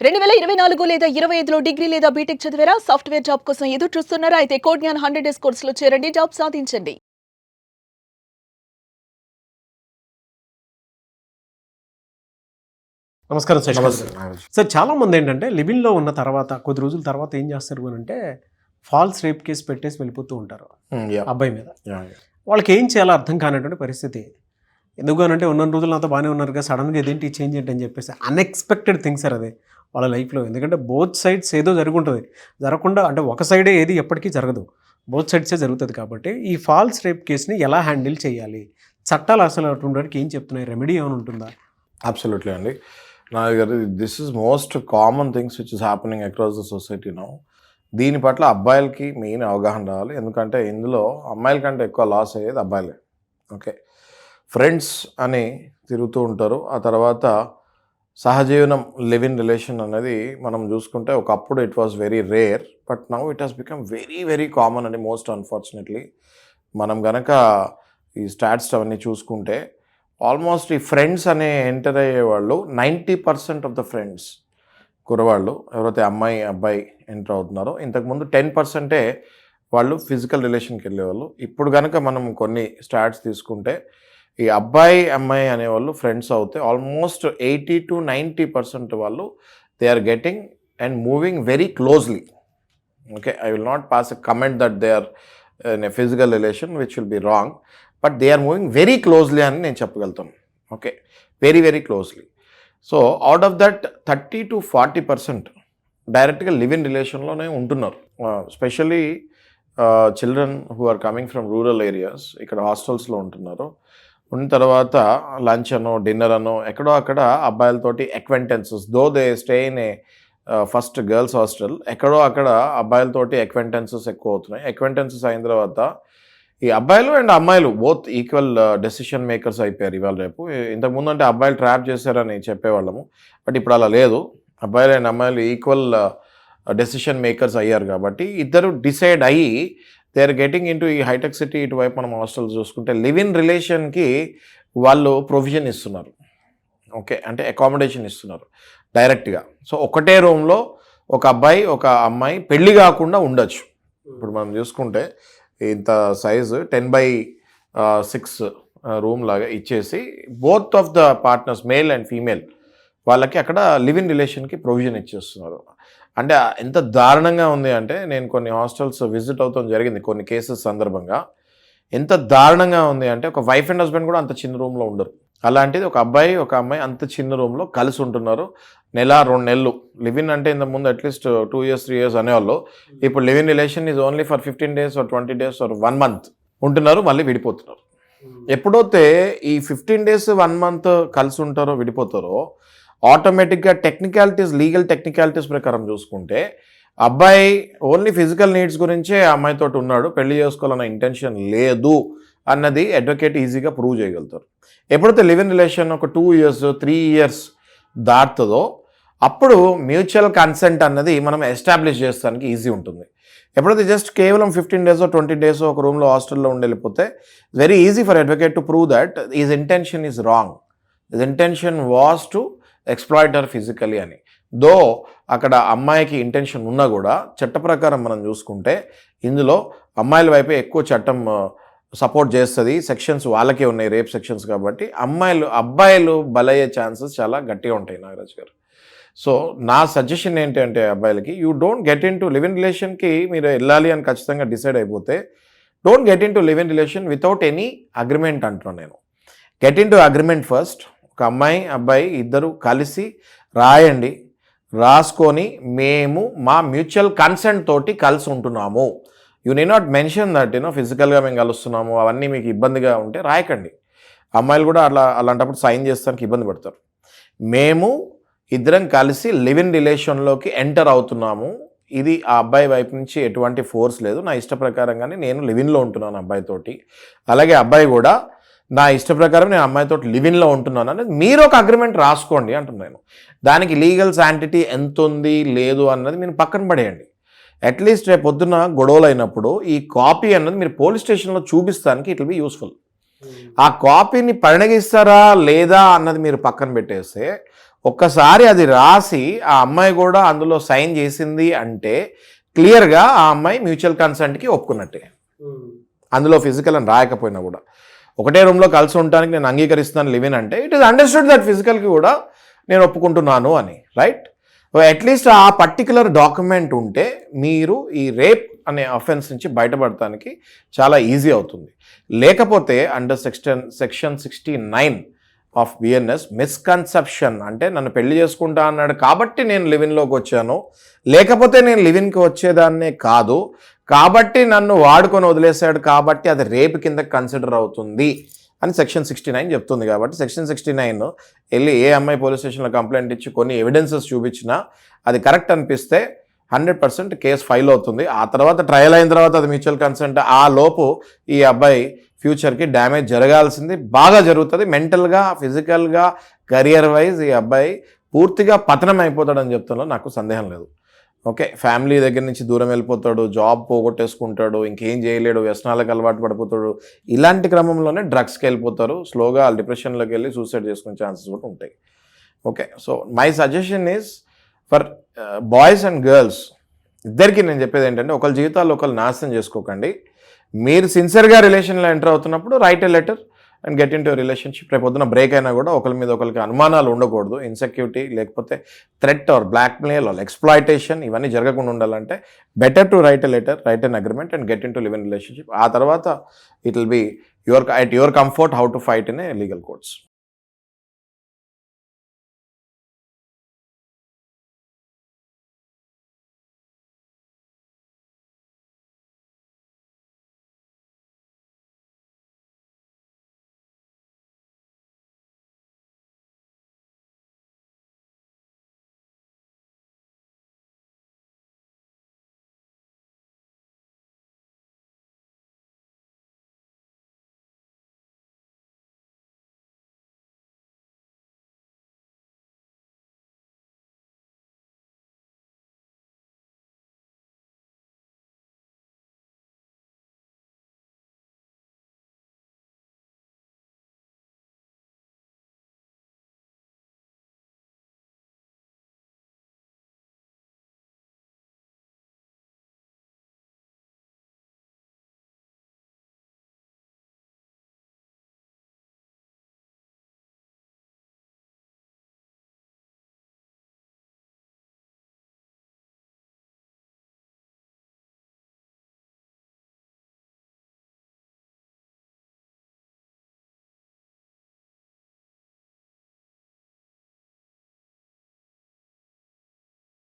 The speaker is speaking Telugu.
2024 లేదా 25లో డిగ్రీ లేదా బీటెక్ చదివారా? సాఫ్ట్‌వేర్ జాబ్ కోసం ఎదురు చూస్తున్నారా? అయితే కోడ్ జ్ఞాన్ 100 డేస్ కోర్సులో చేరండి. జాబ్ సాధించండి. నమస్కారం శశి గారు. నమస్తే. సార్ చాలామంది ఏంటంటే లివింగ్లో ఉన్న తర్వాత కొద్ది రోజుల తర్వాత ఏం చేస్తారు అని అంటే ఫాల్స్ రేప్ కేసు పెట్టేసి వెళ్ళిపోతూ ఉంటారు అబ్బాయి మీద. వాళ్ళకి ఏం చేయాలో అర్థం కానటువంటి పరిస్థితి. ఎందుకనంటే ఉన్న రోజులు నాతో బాగానే ఉన్నారు కదా, సడన్గా ఇదేంటి చేంజ్ ఏంటి అని చెప్పేసి అన్ఎక్స్పెక్టెడ్ థింగ్స్ సార్ అది వాళ్ళ లైఫ్లో. ఎందుకంటే బోత్ సైడ్స్ ఏదో జరుగుంటుంది, జరగకుండా అంటే ఒక సైడే ఏది ఎప్పటికీ జరగదు, బోత్ సైడ్సే జరుగుతుంది. కాబట్టి ఈ ఫాల్స్ రేప్ కేసుని ఎలా హ్యాండిల్ చేయాలి, చట్టాలు అసలు అటువంటి ఏం చెప్తున్నాయి, రెమెడీ ఏమైనా ఉంటుందా? అబ్సల్యూట్లీ అండి. నా దగ్గర this is most common things which is happening across the society now. దీని పట్ల అబ్బాయిలకి మెయిన్ అవగాహన రావాలి. ఎందుకంటే ఇందులో అమ్మాయిల కంటే ఎక్కువ లాస్ అయ్యేది అబ్బాయిలే. ఓకే, ఫ్రెండ్స్ అని తిరుగుతూ ఉంటారు. ఆ తర్వాత సహజీవనం లివ్ ఇన్ రిలేషన్ అనేది మనం చూసుకుంటే ఒకప్పుడు it was very rare, but now it has become very very common అండి. మోస్ట్ అన్ఫార్చునేట్లీ మనం గనక ఈ స్టాట్స్ అవన్నీ చూసుకుంటే ఆల్మోస్ట్ ఈ ఫ్రెండ్స్ అనే ఎంటర్ అయ్యేవాళ్ళు 90% ఆఫ్ ద ఫ్రెండ్స్ కురవాళ్ళు ఎవరైతే అమ్మాయి అబ్బాయి ఎంటర్ అవుతున్నారో, ఇంతకుముందు 10%ఏ వాళ్ళు ఫిజికల్ రిలేషన్కి వెళ్ళేవాళ్ళు. ఇప్పుడు కనుక మనం కొన్ని స్టాట్స్ తీసుకుంటే ఈ అబ్బాయి అమ్మాయి అనేవాళ్ళు ఫ్రెండ్స్ అవుతే ఆల్మోస్ట్ 80 to 90% వాళ్ళు they are getting and moving very closely. Okay, I will not pass a comment that they are in a physical relation which will be wrong, but they are moving very closely అని నేను చెప్పగలుగుతాను. Okay, very very closely. So out of that 30 to 40% డైరెక్ట్గా లివ్ ఇన్ రిలేషన్లోనే ఉంటున్నారు. Specially children who are coming from rural areas ఇక్కడ హాస్టల్స్లో ఉంటున్నారు. ఉన్న తర్వాత లంచ్ అనో డిన్నర్ అనో ఎక్కడో అక్కడ అబ్బాయిలతోటి acquaintances, though they stay in a first girls hostel, ఎక్కడో అక్కడ అబ్బాయిలతోటి అక్వెంటెన్సెస్ ఎక్కువ అవుతున్నాయి. అక్వెంటెన్సెస్ అయిన తర్వాత ఈ అబ్బాయిలు అండ్ అమ్మాయిలు బోత్ ఈక్వల్ డెసిషన్ మేకర్స్ అయిపోయారు ఇవాళ రేపు. ఇంతకుముందు అంటే అబ్బాయిలు ట్రాప్ చేశారని చెప్పేవాళ్ళము, బట్ ఇప్పుడు అలా లేదు. అబ్బాయిలు అండ్ అమ్మాయిలు ఈక్వల్ డెసిషన్ మేకర్స్ అయ్యారు. కాబట్టి ఇద్దరు డిసైడ్ అయ్యి దే ఆర్ గెటింగ్ ఇంటూ ఈ హైటెక్ సిటీ ఇటువైపు మనం హాస్టల్స్ చూసుకుంటే లివ్ ఇన్ రిలేషన్కి వాళ్ళు ప్రొవిజన్ ఇస్తున్నారు. ఓకే, అంటే అకామిడేషన్ ఇస్తున్నారు డైరెక్ట్గా. సో ఒకటే రూమ్లో ఒక అబ్బాయి ఒక అమ్మాయి పెళ్ళి కాకుండా ఉండొచ్చు. ఇప్పుడు మనం చూసుకుంటే ఇంత సైజు 10x6 రూమ్ లాగా ఇచ్చేసి both of the partners male and female వాళ్ళకి అక్కడ లివ్ ఇన్ రిలేషన్కి ప్రొవిజన్ ఇచ్చేస్తున్నారు. అంటే ఎంత దారుణంగా ఉంది అంటే, నేను కొన్ని హాస్టల్స్ విజిట్ అవుతాం జరిగింది కొన్ని కేసెస్ సందర్భంగా. ఎంత దారుణంగా ఉంది అంటే ఒక వైఫ్ అండ్ హస్బెండ్ కూడా అంత చిన్న రూమ్లో ఉండరు. అలాంటిది ఒక అబ్బాయి ఒక అమ్మాయి అంత చిన్న రూమ్లో కలిసి ఉంటున్నారు. నెల 2 నెలలు లివ్ ఇన్ అంటే ఇంతకుముందు అట్లీస్ట్ 2 years 3 years అనేవాళ్ళు. ఇప్పుడు live in relation is only for 15 days or 20 days or 1 month ఉంటున్నారు, మళ్ళీ విడిపోతున్నారు. ఎప్పుడైతే ఈ 15 days 1 month కలిసి ఉంటారో విడిపోతారో ఆటోమేటిక్గా టెక్నికాలిటీస్, లీగల్ టెక్నికాలిటీస్ ప్రకారం చూసుకుంటే అబ్బాయి ఓన్లీ ఫిజికల్ నీడ్స్ గురించే అమ్మాయితో ఉన్నాడు, పెళ్లి చేసుకోవాలన్న ఇంటెన్షన్ లేదు అన్నది అడ్వకేట్ ఈజీగా ప్రూవ్ చేయగలుగుతారు. ఎప్పుడైతే లివ్ ఇన్ రిలేషన్ ఒక 2 years 3 years దాటుతుందో అప్పుడు మ్యూచువల్ కన్సెంట్ అన్నది మనం ఎస్టాబ్లిష్ చేస్తానికి ఈజీ ఉంటుంది. ఎప్పుడైతే జస్ట్ కేవలం 15 days 20 days ఒక రూమ్లో హాస్టల్లో వెళ్ళిపోతే very easy for advocate to prove that is intention is wrong, his intention was to exploit her physically అని. దో అక్కడ అమ్మాయికి ఇంటెన్షన్ ఉన్నా కూడా చట్ట ప్రకారం మనం చూసుకుంటే ఇందులో అమ్మాయిల వైపే ఎక్కువ చట్టం సపోర్ట్ చేస్తుంది. సెక్షన్స్ వాళ్ళకే ఉన్నాయి, రేప్ సెక్షన్స్. కాబట్టి అబ్బాయిలు బలయ్యే ఛాన్సెస్ చాలా గట్టిగా ఉంటాయి నాగరాజ్ గారు. సో నా సజెషన్ ఏంటంటే అబ్బాయిలకి, you don't get in to live in రిలేషన్కి మీరు వెళ్ళాలి అని ఖచ్చితంగా డిసైడ్ అయిపోతే don't get in to live in relation without any agreement అంటున్నాను నేను. Get in to agreement first. ఒక అమ్మాయి అబ్బాయి ఇద్దరు కలిసి రాయండి, రాసుకొని మేము మా మ్యూచువల్ కన్సెంట్ తోటి కలిసి ఉంటున్నాము. You need not mention that ఫిజికల్గా మేము కలుస్తున్నాము అవన్నీ మీకు ఇబ్బందిగా ఉంటే రాయకండి. అమ్మాయిలు కూడా అలాంటప్పుడు సైన్ చేస్తానికి ఇబ్బంది పడతారు. మేము ఇద్దరం కలిసి లివ్ ఇన్ రిలేషన్లోకి ఎంటర్ అవుతున్నాము, ఇది ఆ అబ్బాయి వైపు నుంచి ఎటువంటి ఫోర్స్ లేదు, నా ఇష్ట ప్రకారంగానే నేను లివ్ ఇన్లో ఉంటున్నాను అబ్బాయితోటి, అలాగే అబ్బాయి కూడా నా ఇష్ట ప్రకారం నేను అమ్మాయితో లివ్ ఇన్లో ఉంటున్నాను అనేది మీరు ఒక అగ్రిమెంట్ రాసుకోండి అంటున్నాను. దానికి లీగల్ శాంటిటీ ఎంత ఉంది లేదు అన్నది మీరు పక్కన పడేయండి. అట్లీస్ట్ రేపు పొద్దున గొడవలు అయినప్పుడు ఈ కాపీ అన్నది మీరు పోలీస్ స్టేషన్లో చూపిస్తానికి ఇట్ విల్ బి యూస్ఫుల్. ఆ కాపీని పరిణగిస్తారా లేదా అన్నది మీరు పక్కన పెట్టేస్తే ఒక్కసారి అది రాసి ఆ అమ్మాయి కూడా అందులో సైన్ చేసింది అంటే క్లియర్గా ఆ అమ్మాయి మ్యూచువల్ కన్సెంట్కి ఒప్పుకున్నట్టే. అందులో ఫిజికల్ అని రాయకపోయినా కూడా ఒకటే రూమ్లో కలిసి ఉండడానికి నేను అంగీకరిస్తున్నాను లివ్ ఇన్ అంటే ఇట్ ఈస్ అండర్స్టూడ్ దట్ ఫిజికల్కి కూడా నేను ఒప్పుకుంటున్నాను అని, రైట్? అట్లీస్ట్ ఆ పర్టికులర్ డాక్యుమెంట్ ఉంటే మీరు ఈ రేప్ అనే అఫెన్స్ నుంచి బయటపడటానికి చాలా ఈజీ అవుతుంది. లేకపోతే under section 69 of BNS misconception అంటే నన్ను పెళ్లి చేసుకుంటా అన్నాడు కాబట్టి నేను లివిన్లోకి వచ్చాను, లేకపోతే నేను లివిన్కి వచ్చేదాన్నే కాదు, కాబట్టి నన్ను వాడుకొని వదిలేశాడు కాబట్టి అది రేప్ కింద కన్సిడర్ అవుతుంది అని సెక్షన్ 69 చెప్తుంది. కాబట్టి సెక్షన్ 69 వెళ్ళి ఏ అమ్మాయి పోలీస్ స్టేషన్లో కంప్లైంట్ ఇచ్చి కొన్ని ఎవిడెన్సెస్ చూపించినా అది కరెక్ట్ అనిపిస్తే 100% కేసు ఫైల్ అవుతుంది. ఆ తర్వాత ట్రయల్ అయిన తర్వాత అది మ్యూచువల్ కన్సెంట్. ఆ లోపు ఈ అబ్బాయి ఫ్యూచర్కి డ్యామేజ్ జరగాల్సింది బాగా జరుగుతుంది. మెంటల్గా, ఫిజికల్గా, కెరియర్ వైజ్ ఈ అబ్బాయి పూర్తిగా పతనం అయిపోతాడని చెప్తాలో నాకు సందేహం లేదు. ఓకే, ఫ్యామిలీ దగ్గర నుంచి దూరం వెళ్ళిపోతాడు, జాబ్ పోగొట్టేసుకుంటాడు, ఇంకేం చేయలేడు, వ్యసనాలకు అలవాటు పడిపోతాడు. ఇలాంటి క్రమంలోనే డ్రగ్స్కి వెళ్ళిపోతారు. స్లోగా డిప్రెషన్లోకి వెళ్ళి సూసైడ్ చేసుకునే ఛాన్సెస్ కూడా ఉంటాయి. Okay, so my suggestion is for boys and girls ఇద్దరికి నేను చెప్పేది ఏంటంటే ఒకరి జీవితాల్లో ఒకరు నాశనం చేసుకోకండి. మీరు సిన్సియర్గా రిలేషన్లో ఎంటర్ అవుతున్నప్పుడు right a letter and get in to relationship. రేపు పొద్దున బ్రేక్ అయినా కూడా ఒకరి మీద ఒకరికి అనుమానాలు ఉండకూడదు. ఇన్సెక్యూరిటీ లేకపోతే threat or blackmail or exploitation ఇవన్నీ జరగకుండా ఉండాలంటే better to write a letter, write an agreement and get in to live in relationship. ఆ తర్వాత it will be at your comfort how to fight in a legal courts.